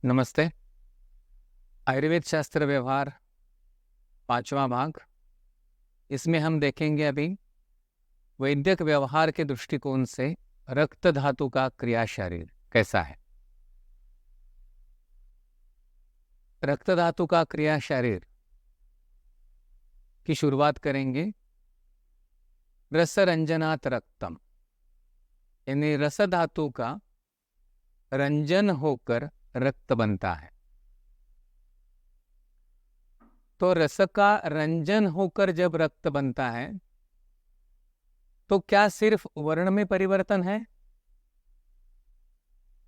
नमस्ते। आयुर्वेद शास्त्र व्यवहार 5वां भाग। इसमें हम देखेंगे अभी वैद्यक व्यवहार के दृष्टिकोण से रक्त धातु का क्रिया शरीर कैसा है। रक्त धातु का क्रिया शरीर की शुरुआत करेंगे रस रंजनात् रक्तम, यानी रस धातु का रंजन होकर रक्त बनता है। तो रस का रंजन होकर जब रक्त बनता है तो क्या सिर्फ वर्ण में परिवर्तन है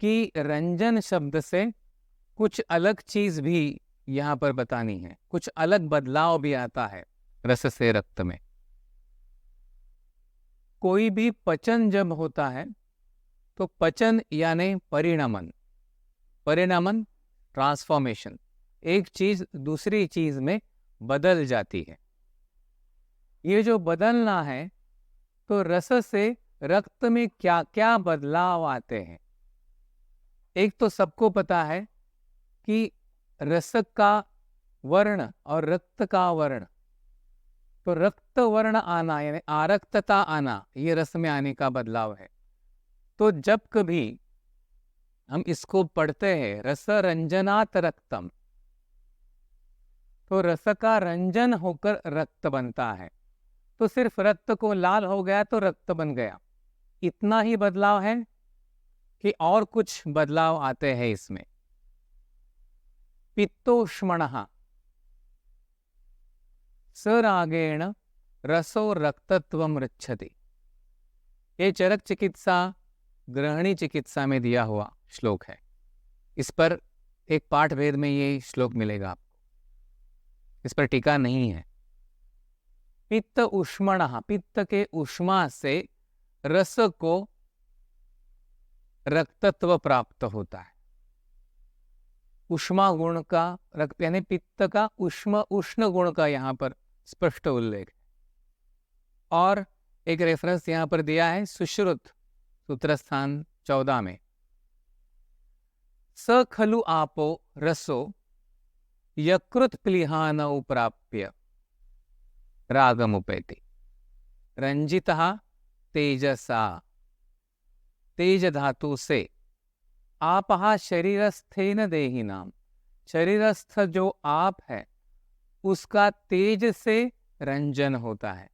कि रंजन शब्द से कुछ अलग चीज भी यहां पर बतानी है, कुछ अलग बदलाव भी आता है रस से रक्त में। कोई भी पचन जब होता है तो पचन यानी परिणमन, परिणमन ट्रांसफॉर्मेशन, एक चीज दूसरी चीज में बदल जाती है। ये जो बदलना है तो रस से रक्त में क्या क्या बदलाव आते हैं। एक तो सबको पता है कि रस का वर्ण और रक्त का वर्ण, तो रक्त वर्ण आना यानी आरक्तता आना, ये रस में आने का बदलाव है। तो जब कभी हम इसको पढ़ते हैं रस रंजनात् रक्तम, तो रस का रंजन होकर रक्त बनता है। तो सिर्फ रक्त को लाल हो गया तो रक्त बन गया, इतना ही बदलाव है कि और कुछ बदलाव आते हैं इसमें। पित्तोष्मणः सरागेण रसो रक्तत्वम ऋच्छति। ये चरक चिकित्सा गृहिणी चिकित्सा में दिया हुआ श्लोक है। इस पर एक पाठ भेद में ये श्लोक मिलेगा आपको, इस पर टीका नहीं है। पित्त उष्मणः, पित्त के उष्मा से रस को रक्तत्व प्राप्त होता है। उष्मा गुण का रक्त यानी पित्त का उष्ण गुण का यहां पर स्पष्ट उल्लेख है। और एक रेफरेंस यहां पर दिया है सुश्रुत सूत्र स्थान 14 में, स खलु आपो रसो यकृत प्लिहान प्राप्य रागमुपेति रंजितः तेजसा। तेज धातु से आपः शरीरस्थेन देहिनाम, शरीरस्थ जो आप है उसका तेज से रंजन होता है।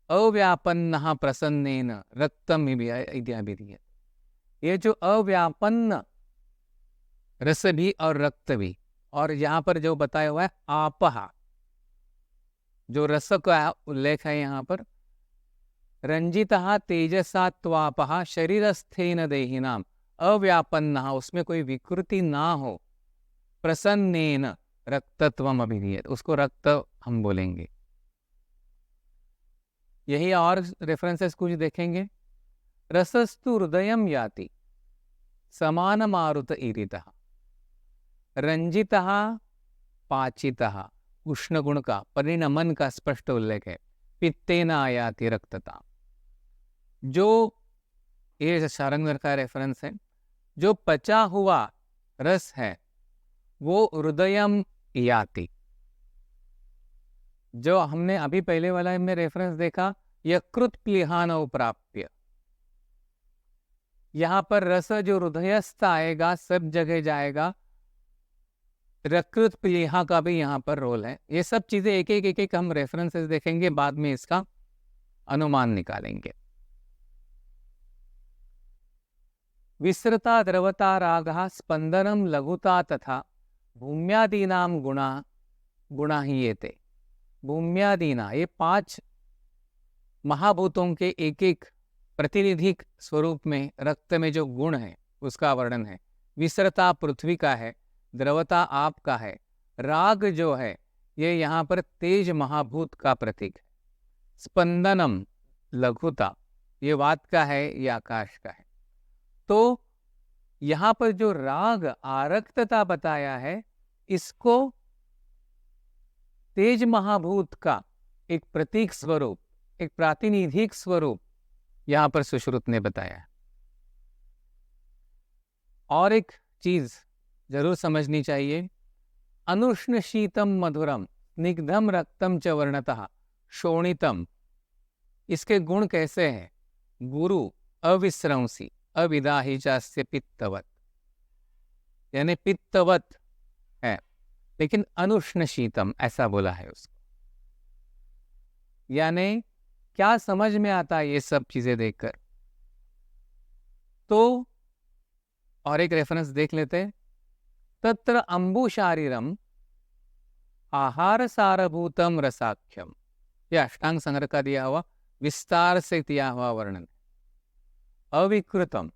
अव्यापन्नः प्रसन्नेन रक्तम इत्याभिधीयते। ये जो अव्यापन्न रस भी और रक्त भी, और यहां पर जो बताया हुआ है आपः, जो रस का उल्लेख है यहां पर, रंजितः तेजसा त्वापः शरीरस्थेन देहिनाम, अव्यापन्नः उसमें कोई विकृति ना हो, प्रसन्नेन रक्तत्वम अभिधीयते, उसको रक्त हम बोलेंगे। यही और रेफरेंसेस कुछ देखेंगे। रसस्तु हृदयम याति समान मारुत ईरितः, रंजितः पाचितः, उष्ण गुण का परिणमन का स्पष्ट उल्लेख है। पित्तेन आयाति रक्तता, जो ये शारंगधर का रेफरेंस है, जो पचा हुआ रस है वो हृदयम याति। जो हमने अभी पहले वाला में रेफरेंस देखा यकृत प्लिहान प्राप्य, यहां पर रस जो हृदयस्थ आएगा सब जगह जाएगा, यकृत प्लीहा का भी यहां पर रोल है। ये सब चीजें एक एक हम रेफरेंसेस देखेंगे, बाद में इसका अनुमान निकालेंगे। विसृता द्रवता रागः स्पंदनम लघुता तथा भूम्यादीनाम गुणा ही येते। भूम्यादीना, ये 5 महाभूतों के एक एक प्रतिनिधिक स्वरूप में रक्त में जो गुण है उसका वर्णन है। विसृता पृथ्वी का है, द्रवता आप का है, राग जो है ये यहाँ पर तेज महाभूत का प्रतीक है। स्पंदनम लघुता, ये वात का है, ये आकाश का है। तो यहाँ पर जो राग आरक्तता बताया है, इसको तेज महाभूत का एक प्रतीक स्वरूप, एक प्रातिनिधिक स्वरूप यहां पर सुश्रुत ने बताया है। और एक चीज जरूर समझनी चाहिए। अनुष्ण शीतम मधुरम स्निग्धम रक्तम च वर्णतः शोणितम, इसके गुण कैसे हैं? गुरु अविश्रंसी अविदाही चास्य पित्तवत, यानी पित्तवत है, लेकिन अनुष्ण शीतम ऐसा बोला है उसको। यानी क्या समझ में आता है ये सब चीजें देखकर? तो और एक रेफरेंस देख लेते हैं। तत्र अंबु शारीरम आहार सारभूतम रसाख्यम, ये अष्टांग संग्रह का दिया हुआ विस्तार से दिया हुआ वर्णन। अविकृतम,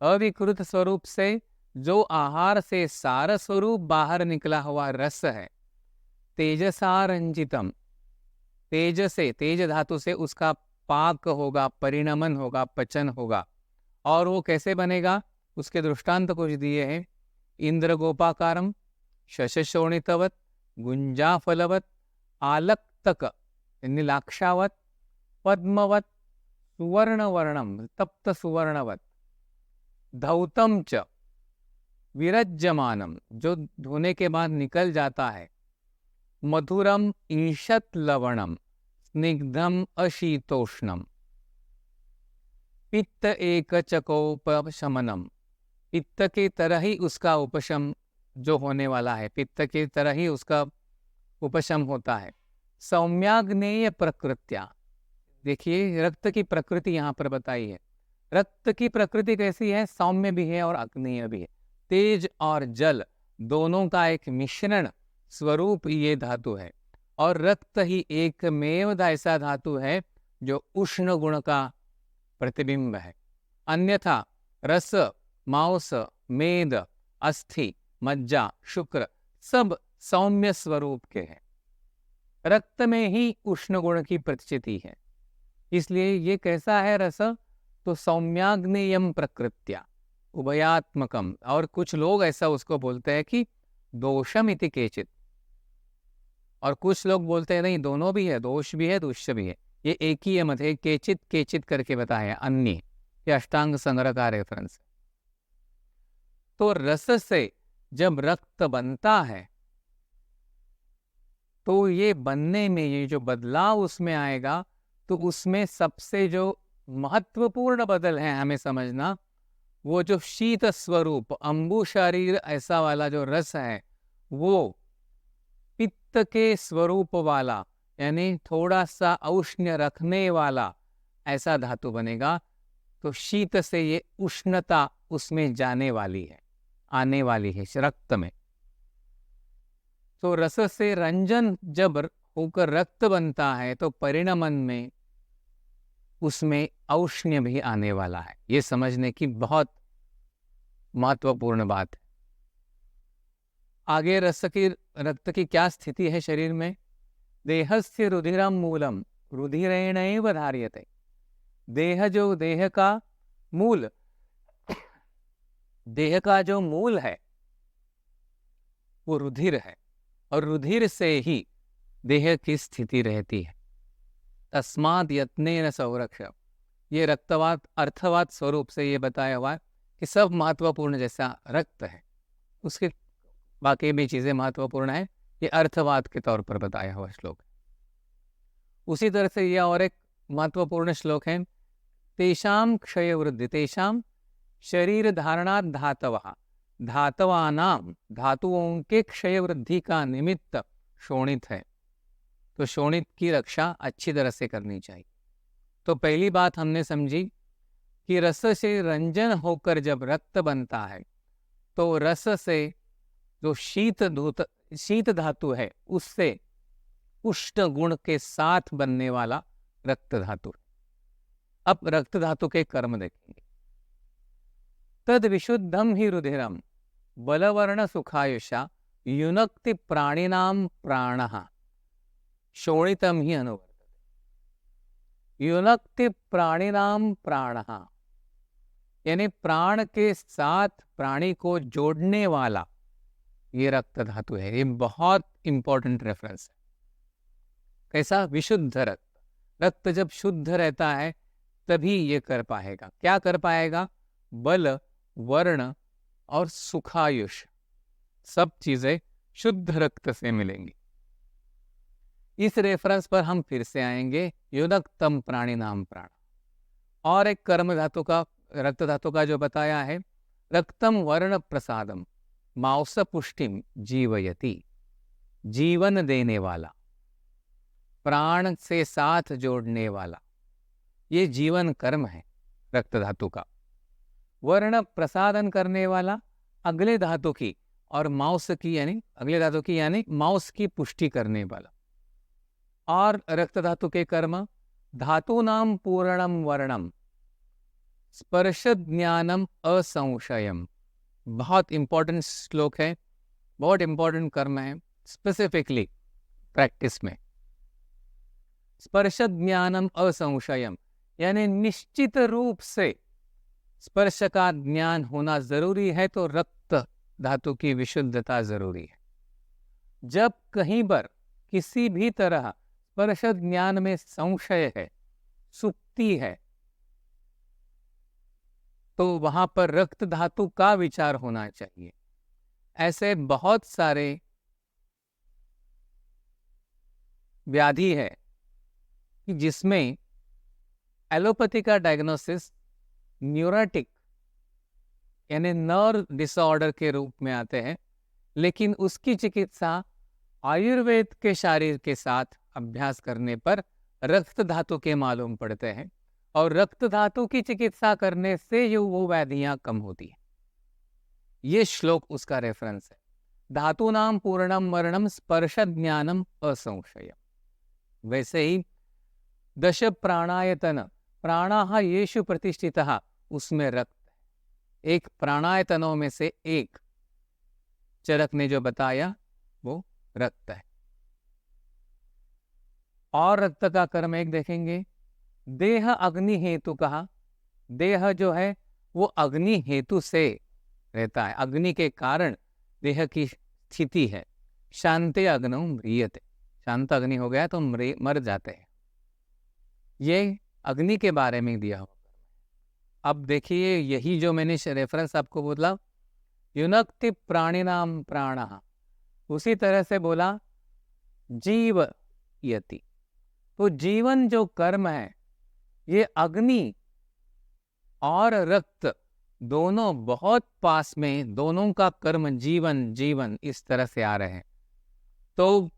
अविकृत स्वरूप से जो आहार से सार स्वरूप बाहर निकला हुआ रस है। तेजसा रंजितम, तेज से, तेज धातु से उसका पाक होगा, परिणमन होगा, पचन होगा। और वो कैसे बनेगा? उसके दृष्टांत कुछ दिए हैं। इंद्र गोपाकारम शशशोणितवत गुंजाफलवत आलक्तक यानी लाक्षावत पद्मवत सुवर्णवर्णम तप्त सुवर्णवत धौतम च विरज्यमानम, जो धोने के बाद निकल जाता है। मधुरम ईशत लवणम स्निग्धम अशीतोष्णम पित्त एक चकोपशमनम, पित्त की तरह ही उसका उपशम जो होने वाला है, पित्त की तरह ही उसका उपशम होता है। सौम्याग्नेय प्रकृत्या, देखिए रक्त की प्रकृति यहाँ पर बताई है। रक्त की प्रकृति कैसी है? सौम्य भी है और अग्नेय भी है। तेज और जल दोनों का एक मिश्रण स्वरूप ये धातु है। और रक्त ही एकमेव ऐसा धातु है जो उष्ण गुण का प्रतिबिंब है। अन्यथा रस, मांस, मेद, अस्थि, मज्जा, शुक्र सब सौम्य स्वरूप के हैं। रक्त में ही उष्ण गुण की प्रतिचिति है। इसलिए ये कैसा है रस? तो सौम्याग्नेयम प्रकृत्या उभयात्मकम। और कुछ लोग ऐसा उसको बोलते हैं कि दोषम इति केचित, और कुछ लोग बोलते हैं नहीं, दोनों भी है, दोष भी है, दुष्य भी है। ये एक ही है, मत है, केचित केचित करके बताया अन्य। ये अष्टांग संग्रह का रेफरेंस। तो रस से जब रक्त बनता है तो ये बनने में ये जो बदलाव उसमें आएगा, तो उसमें सबसे जो महत्वपूर्ण बदल है हमें समझना, वो जो शीत स्वरूप अंबु शरीर ऐसा वाला जो रस है, वो पित्त के स्वरूप वाला यानी थोड़ा सा औष्ण्य रखने वाला ऐसा धातु बनेगा। तो शीत से ये उष्णता उसमें जाने वाली है, आने वाली है रक्त में। तो रस से रंजन जब होकर रक्त बनता है तो परिणमन में उसमें औष्ण्य भी आने वाला है। ये समझने की बहुत महत्वपूर्ण बात है। आगे रक्त की क्या स्थिति है शरीर में? देहस्य रुधिरम मूलम रुधिरेणैव धार्यते, देह जो देह का मूल, देह का जो मूल है वो रुधिर है, और रुधिर से ही देह की स्थिति रहती है। तस्माद् यत्नेन संरक्ष, ये रक्तवात अर्थवात स्वरूप से ये बताया हुआ है कि सब महत्वपूर्ण जैसा रक्त है उसके बाकी भी चीजें महत्वपूर्ण है, ये अर्थवाद के तौर पर बताया हुआ श्लोक है। उसी तरह से यह और एक महत्वपूर्ण श्लोक है, तेषाम क्षय वृद्धि, तेषाम शरीर धारणात धातवः, धातवानाम धातुओं के क्षय वृद्धि का निमित्त शोणित है। तो शोणित की रक्षा अच्छी तरह से करनी चाहिए। तो पहली बात हमने समझी कि रस से रंजन होकर जब रक्त बनता है तो रस से जो शीत धातु है उससे उष्ण गुण के साथ बनने वाला रक्त धातु। अब रक्त धातु के कर्म देखेंगे। तद विशुद्धम ही रुधिरम बलवर्ण सुखायुषा युनक्ति प्राणिनाम प्राणः शोणितम ही अनुवर्तते। युनक्ति प्राणिनाम प्राणः यानी प्राण के साथ प्राणी को जोड़ने वाला ये रक्त धातु है। ये बहुत इंपॉर्टेंट रेफरेंस है। कैसा? विशुद्ध रक्त। रक्त जब शुद्ध रहता है तभी ये कर पाएगा। क्या कर पाएगा? बल, वर्ण और सुखायुष, सब चीजें शुद्ध रक्त से मिलेंगी। इस रेफरेंस पर हम फिर से आएंगे, युनक्तम प्राणी नाम प्राण। और एक कर्म धातु का, रक्त धातु का जो बताया है, रक्तम वर्ण प्रसादम मांस पुष्टिम जीवयति, जीवन देने वाला, प्राण से साथ जोड़ने वाला, ये जीवन कर्म है रक्त धातु का। वर्ण प्रसादन करने वाला अगले धातु की, और मांस की यानी अगले धातु की यानी मांस की पुष्टि करने वाला। और रक्त धातु के कर्म, धातु नाम पूर्णम वर्णम स्पर्श ज्ञानम असंशयम। बहुत इंपॉर्टेंट श्लोक है, बहुत इंपॉर्टेंट कर्म है स्पेसिफिकली प्रैक्टिस में। स्पर्श ज्ञानम असंशयम यानी निश्चित रूप से स्पर्श का ज्ञान होना जरूरी है, तो रक्त धातु की विशुद्धता जरूरी है। जब कहीं पर किसी भी तरह स्पर्श ज्ञान में संशय है, सुप्ति है, तो वहां पर रक्त धातु का विचार होना चाहिए। ऐसे बहुत सारे व्याधि है कि जिसमें एलोपैथी का डायग्नोसिस न्यूरोटिक यानी नर्व डिसऑर्डर के रूप में आते हैं, लेकिन उसकी चिकित्सा आयुर्वेद के शरीर के साथ अभ्यास करने पर रक्त धातु के मालूम पड़ते हैं, और रक्त धातु की चिकित्सा करने से ये वो व्याधियां कम होती है। ये श्लोक उसका रेफरेंस है। धातु नाम पूर्णम वर्णम स्पर्श ज्ञानम असंशयम। वैसे ही दश प्राणायतन, प्राणाः येषु प्रतिष्ठितः, उसमें रक्त है। एक प्राणायतनों में से एक चरक ने जो बताया वो रक्त है। और रक्त का कर्म एक देखेंगे, देह अग्नि हेतु कहा। देह जो है वो अग्नि हेतु से रहता है, अग्नि के कारण देह की स्थिति है। शांते अग्नौ म्रियते, शांत अग्नि हो गया तो मर जाते हैं। ये अग्नि के बारे में दिया हुआ। अब देखिए, यही जो मैंने रेफरेंस आपको बोला, युनक्ति प्राणिनाम प्राणः, उसी तरह से बोला जीव यति। तो जीवन जो कर्म है, ये अग्नि और रक्त दोनों बहुत पास में, दोनों का कर्म जीवन जीवन इस तरह से आ रहे हैं। तो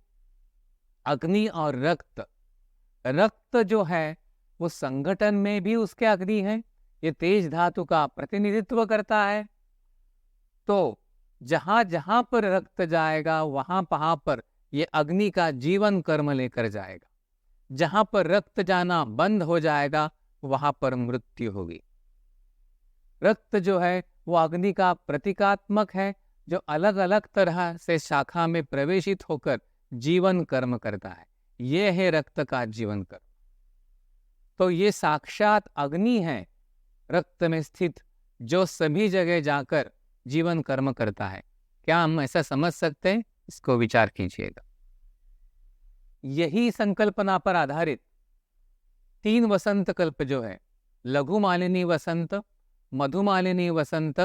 अग्नि और रक्त, रक्त जो है वो संगठन में भी उसके अग्नि है, ये तेज धातु का प्रतिनिधित्व करता है। तो जहां जहां पर रक्त जाएगा वहां पर ये अग्नि का जीवन कर्म लेकर जाएगा। जहां पर रक्त जाना बंद हो जाएगा वहां पर मृत्यु होगी। रक्त जो है वो अग्नि का प्रतीकात्मक है, जो अलग अलग तरह से शाखा में प्रवेशित होकर जीवन कर्म करता है। ये है रक्त का जीवन कर्म। तो ये साक्षात अग्नि है रक्त में स्थित, जो सभी जगह जाकर जीवन कर्म करता है। क्या हम ऐसा समझ सकते हैं? इसको विचार कीजिएगा। यही संकल्पना पर आधारित 3 वसंत कल्प जो है, लघु मालिनी वसंत, मधुमालिनी वसंत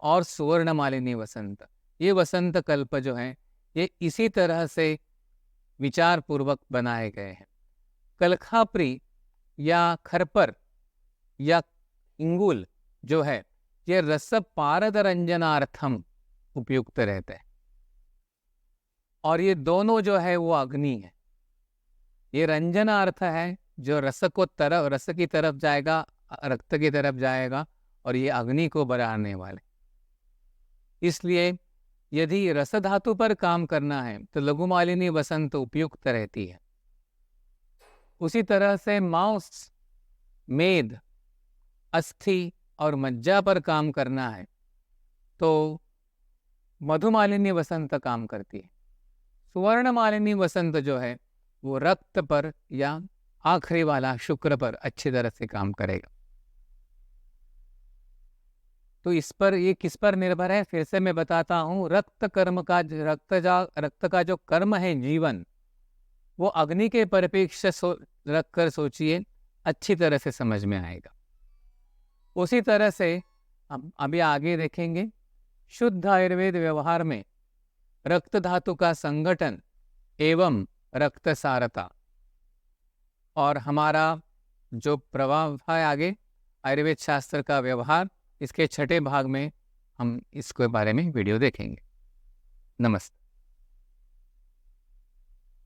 और सुवर्ण मालिनी वसंत, ये वसंत कल्प जो है ये इसी तरह से विचार पूर्वक बनाए गए हैं। कलखाप्री या खरपर या इंगुल जो है ये रस पारद रंजनार्थम उपयुक्त रहते हैं, और ये दोनों जो है वो अग्नि है। ये रंजनार्थ है जो रस की तरफ जाएगा, रक्त की तरफ जाएगा, और ये अग्नि को बढ़ाने वाले। इसलिए यदि रस धातु पर काम करना है तो लघु मालिनी वसंत उपयुक्त रहती है। उसी तरह से मांस, मेद, अस्थि और मज्जा पर काम करना है तो मधुमालिनी वसंत काम करती है। सुवर्ण मालिनी वसंत जो है वो रक्त पर या आखिरी वाला शुक्र पर अच्छी तरह से काम करेगा। तो इस पर, ये किस पर निर्भर है, फिर से मैं बताता हूं। रक्त का जो कर्म है जीवन, वो अग्नि के परिप्रेक्ष्य रखकर सोचिए, अच्छी तरह से समझ में आएगा। उसी तरह से हम अभी आगे देखेंगे, शुद्ध आयुर्वेद व्यवहार में रक्त धातु का संगठन एवं रक्तसारता। और हमारा जो प्रभाव है आगे, आयुर्वेद शास्त्र का व्यवहार, इसके छठे भाग में हम इसके बारे में वीडियो देखेंगे। नमस्ते।